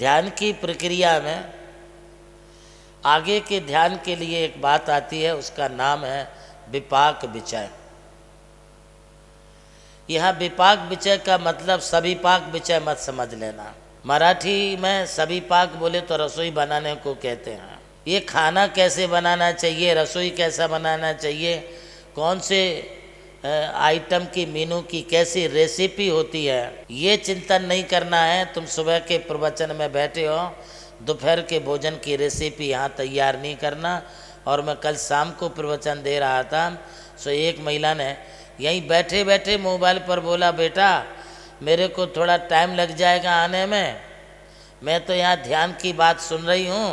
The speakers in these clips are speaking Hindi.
ध्यान की प्रक्रिया में आगे के ध्यान के लिए एक बात आती है, उसका नाम है विपाक विचय। यह विपाक विचय का मतलब सभी पाक विचय मत समझ लेना। मराठी में सभी पाक बोले तो रसोई बनाने को कहते हैं। ये खाना कैसे बनाना चाहिए, रसोई कैसा बनाना चाहिए, कौन से आइटम की मेनू की कैसी रेसिपी होती है, ये चिंतन नहीं करना है। तुम सुबह के प्रवचन में बैठे हो, दोपहर के भोजन की रेसिपी यहाँ तैयार नहीं करना। और मैं कल शाम को प्रवचन दे रहा था, सो एक महिला ने यहीं बैठे बैठे मोबाइल पर बोला, बेटा मेरे को थोड़ा टाइम लग जाएगा आने में, मैं तो यहाँ ध्यान की बात सुन रही हूँ,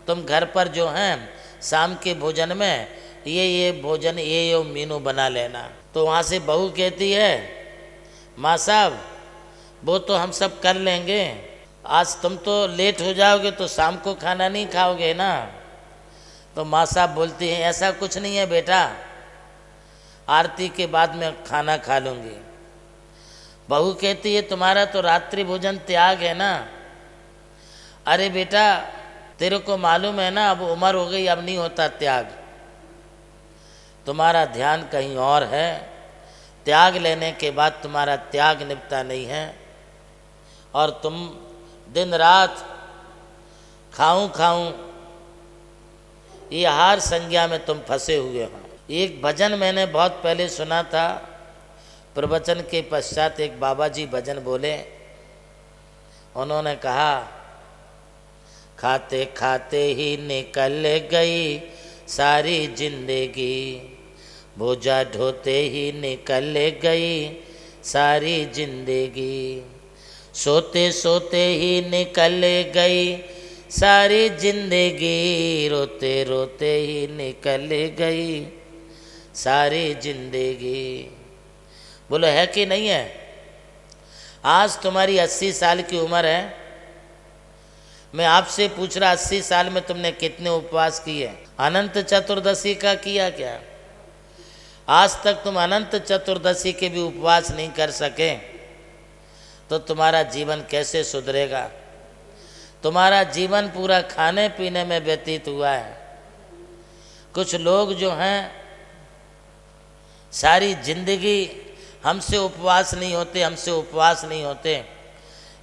तुम घर पर जो हैं शाम के भोजन में ये भोजन ये मेनू बना लेना। तो वहाँ से बहू कहती है, माँ साहब वो तो हम सब कर लेंगे, आज तुम तो लेट हो जाओगे तो शाम को खाना नहीं खाओगे ना। तो माँ साहब बोलती हैं, ऐसा कुछ नहीं है बेटा, आरती के बाद में खाना खा लूँगी। बहू कहती है, तुम्हारा तो रात्रि भोजन त्याग है ना। अरे बेटा तेरे को मालूम है ना, अब उम्र हो गई, अब नहीं होता त्याग, तुम्हारा ध्यान कहीं और है, त्याग लेने के बाद तुम्हारा त्याग निपटा नहीं है, और तुम दिन रात खाऊं खाऊं ये हार संज्ञा में तुम फंसे हुए हो। एक भजन मैंने बहुत पहले सुना था, प्रवचन के पश्चात एक बाबा जी भजन बोले, उन्होंने कहा, खाते खाते ही निकल गई सारी जिंदगी, बोझा ढोते ही निकल गई सारी जिंदगी, सोते सोते ही निकल गई सारी जिंदगी, रोते रोते ही निकल गई सारी जिंदगी। बोलो है कि नहीं है? आज तुम्हारी 80 साल की उम्र है, मैं आपसे पूछ रहा 80 साल में तुमने कितने उपवास किए? अनंत चतुर्दशी का किया क्या? आज तक तुम अनंत चतुर्दशी के भी उपवास नहीं कर सके, तो तुम्हारा जीवन कैसे सुधरेगा? तुम्हारा जीवन पूरा खाने पीने में व्यतीत हुआ है। कुछ लोग जो हैं सारी जिंदगी हमसे उपवास नहीं होते, हमसे उपवास नहीं होते।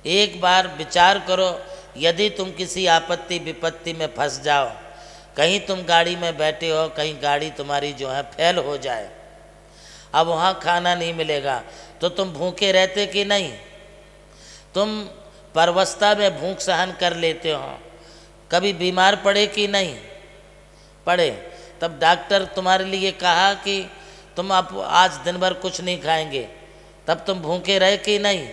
एक बार विचार करो, यदि तुम किसी आपत्ति विपत्ति में फंस जाओ, कहीं तुम गाड़ी में बैठे हो, कहीं गाड़ी तुम्हारी जो है फेल हो जाए, अब वहाँ खाना नहीं मिलेगा, तो तुम भूखे रहते कि नहीं? तुम परवस्था में भूख सहन कर लेते हो, कभी बीमार पड़े कि नहीं पड़े? तब डॉक्टर तुम्हारे लिए कहा कि तुम अब आज दिन भर कुछ नहीं खाएंगे, तब तुम भूखे रहे कि नहीं?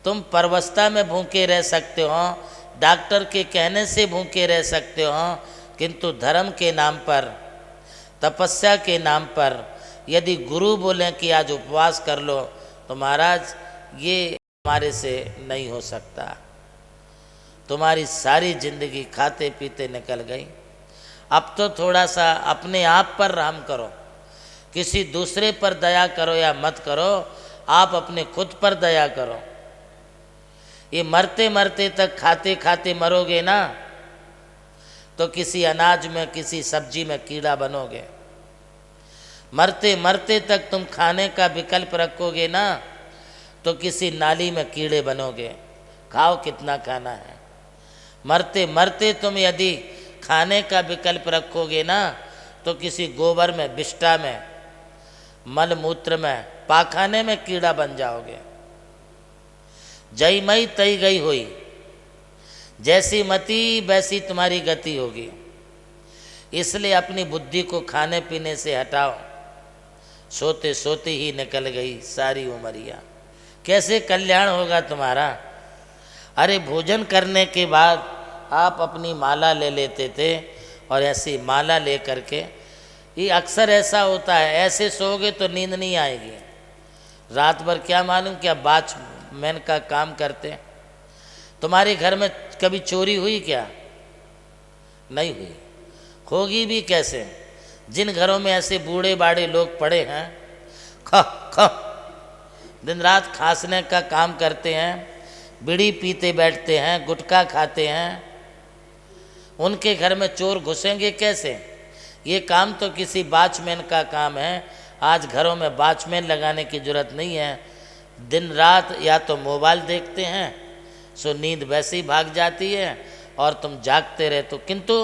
तुम परवस्था में भूखे रह सकते हो, डॉक्टर के कहने से भूखे रह सकते हो, किंतु धर्म के नाम पर, तपस्या के नाम पर यदि गुरु बोलें कि आज उपवास कर लो, तो महाराज ये हमारे से नहीं हो सकता। तुम्हारी सारी जिंदगी खाते पीते निकल गई। अब तो थोड़ा सा अपने आप पर रहम करो, किसी दूसरे पर दया करो या मत करो, आप अपने खुद पर दया करो। ये मरते मरते तक खाते खाते मरोगे ना, तो किसी अनाज में किसी सब्जी में कीड़ा बनोगे। मरते मरते तक तुम खाने का विकल्प रखोगे ना, तो किसी नाली में कीड़े बनोगे। खाओ कितना खाना है। मरते मरते तुम यदि खाने का विकल्प रखोगे ना, तो किसी गोबर में, विष्ठा में, मल मूत्र में, पाखाने में कीड़ा बन जाओगे। जई मई तई गई हुई, जैसी मति वैसी तुम्हारी गति होगी। इसलिए अपनी बुद्धि को खाने पीने से हटाओ। सोते सोते ही निकल गई सारी उमरिया। कैसे कल्याण होगा तुम्हारा? अरे भोजन करने के बाद आप अपनी माला ले लेते थे, और ऐसी माला ले करके, ये अक्सर ऐसा होता है, ऐसे सोओगे तो नींद नहीं आएगी। रात भर क्या मालूम क्या वॉचमैन का काम करते। तुम्हारे घर में कभी चोरी हुई क्या? नहीं हुई, होगी भी कैसे? जिन घरों में ऐसे बूढ़े बाड़े लोग पड़े हैं, ख दिन रात खांसने का काम करते हैं, बीड़ी पीते बैठते हैं, गुटखा खाते हैं, उनके घर में चोर घुसेंगे कैसे? ये काम तो किसी वॉचमैन का काम है। आज घरों में वॉचमैन लगाने की जरूरत नहीं है। दिन रात या तो मोबाइल देखते हैं, सो नींद वैसे ही भाग जाती है और तुम जागते रहते हो। किंतु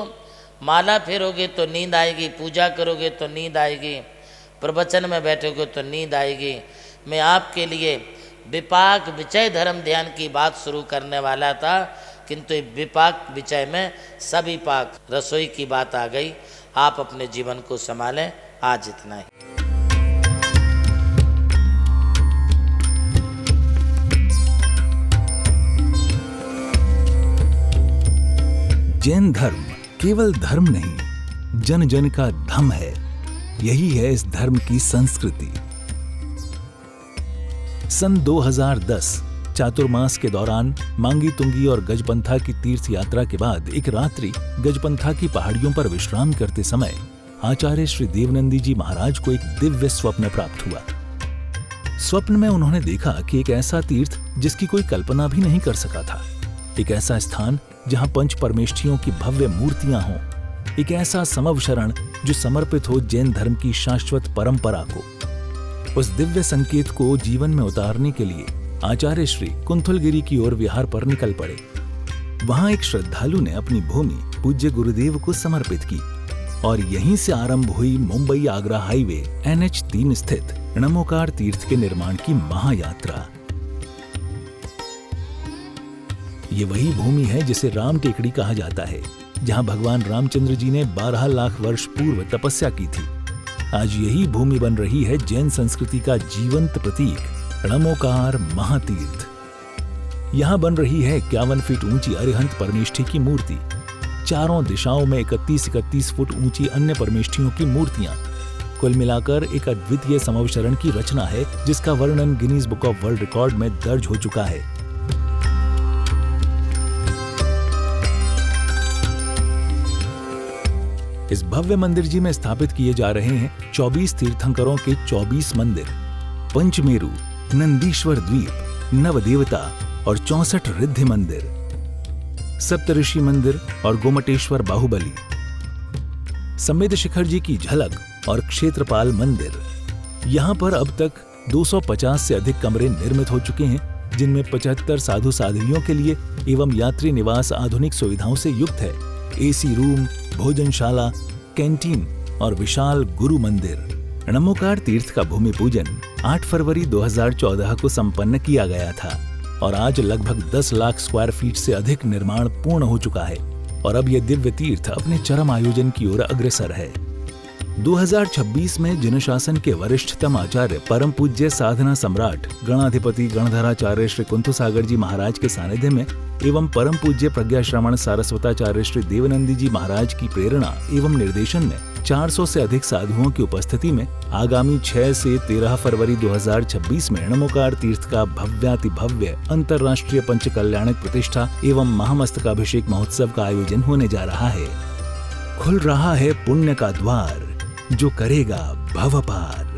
माला फेरोगे तो नींद आएगी, पूजा करोगे तो नींद आएगी, प्रवचन में बैठोगे तो नींद आएगी। मैं आपके लिए विपाक विचय धर्म ध्यान की बात शुरू करने वाला था, किंतु विपाक विचय में सविपाक रसोई की बात आ गई। आप अपने जीवन को संभालें। आज इतना ही। जैन धर्म केवल धर्म नहीं, जन जन का धम है। यही है इस धर्म की संस्कृति। सन 2010 चातुर्मास के दौरान मांगी तुंगी और गजपंथा की तीर्थ यात्रा के बाद एक रात्रि गजपंथा की पहाड़ियों पर विश्राम करते समय आचार्य श्री देवनंदी जी महाराज को एक दिव्य स्वप्न प्राप्त हुआ। स्वप्न में उन्होंने देखा कि एक ऐसा तीर्थ जिसकी कोई कल्पना भी नहीं कर सका था, एक ऐसा स्थान जहां पंच परमेष्ठियों की भव्य मूर्तियां हों, एक ऐसा समव शरण जो समर्पित हो जैन धर्म की शाश्वत परंपरा को। उस दिव्य संकेत को जीवन में उतारने के लिए आचार्य श्री कुंथलगिरी की ओर विहार पर निकल पड़े। वहां एक श्रद्धालु ने अपनी भूमि पूज्य गुरुदेव को समर्पित की और यहीं से आरंभ हुई मुंबई आगरा हाईवे NH3 स्थित णमोकार तीर्थ के निर्माण की महायात्रा। ये वही भूमि है जिसे राम टेकड़ी कहा जाता है, जहां भगवान रामचंद्र जी ने 12 लाख वर्ष पूर्व तपस्या की थी। आज यही भूमि बन रही है जैन संस्कृति का जीवंत प्रतीक णमोकार महातीर्थ। यहाँ बन रही है 51 फीट ऊंची अरिहंत परमेष्ठी की मूर्ति, चारों दिशाओं में 31-31 फुट ऊंची अन्य परमेष्ठियों की मूर्तियां। कुल मिलाकर एक अद्वितीय समवशरण की रचना है, जिसका वर्णन Guinness book of world record में दर्ज हो चुका है। इस भव्य मंदिर जी में स्थापित किए जा रहे हैं 24 तीर्थंकरों के 24 मंदिर, पंचमेरु, नंदीश्वर द्वीप, नवदेवता और 64 रिद्धि मंदिर, सप्तऋषि मंदिर और गोमटेश्वर बाहुबली, संवेद शिखर जी की झलक और क्षेत्रपाल मंदिर। यहाँ पर अब तक 250 से अधिक कमरे निर्मित हो चुके हैं, जिनमें 75 साधु साध्वियों के लिए एवं यात्री निवास आधुनिक सुविधाओं से युक्त है। AC रूम, भोजनशाला, कैंटीन और विशाल गुरु मंदिर। णमोकार तीर्थ का भूमि पूजन 8 फरवरी 2014 को संपन्न किया गया था और आज लगभग 10 लाख स्क्वायर फीट से अधिक निर्माण पूर्ण हो चुका है और अब यह दिव्य तीर्थ अपने चरम आयोजन की ओर अग्रसर है। 2026 में जिन शासन के वरिष्ठतम आचार्य परम पूज्य साधना सम्राट गणाधिपति गणधराचार्य श्री कुंथु सागर जी महाराज के सानिध्य में एवं परम पूज्य प्रज्ञा श्रवण सारस्वताचार्य श्री देवनंदी जी महाराज की प्रेरणा एवं निर्देशन में 400 से अधिक साधुओं की उपस्थिति में आगामी 6 से 13 फरवरी 2026 में णमोकार तीर्थ का भव्याति भव्य अंतर्राष्ट्रीय पंचकल्याणक प्रतिष्ठा एवं महामस्तकाभिषेक महोत्सव का आयोजन होने जा रहा है। खुल रहा है पुण्य का द्वार, जो करेगा भव पार।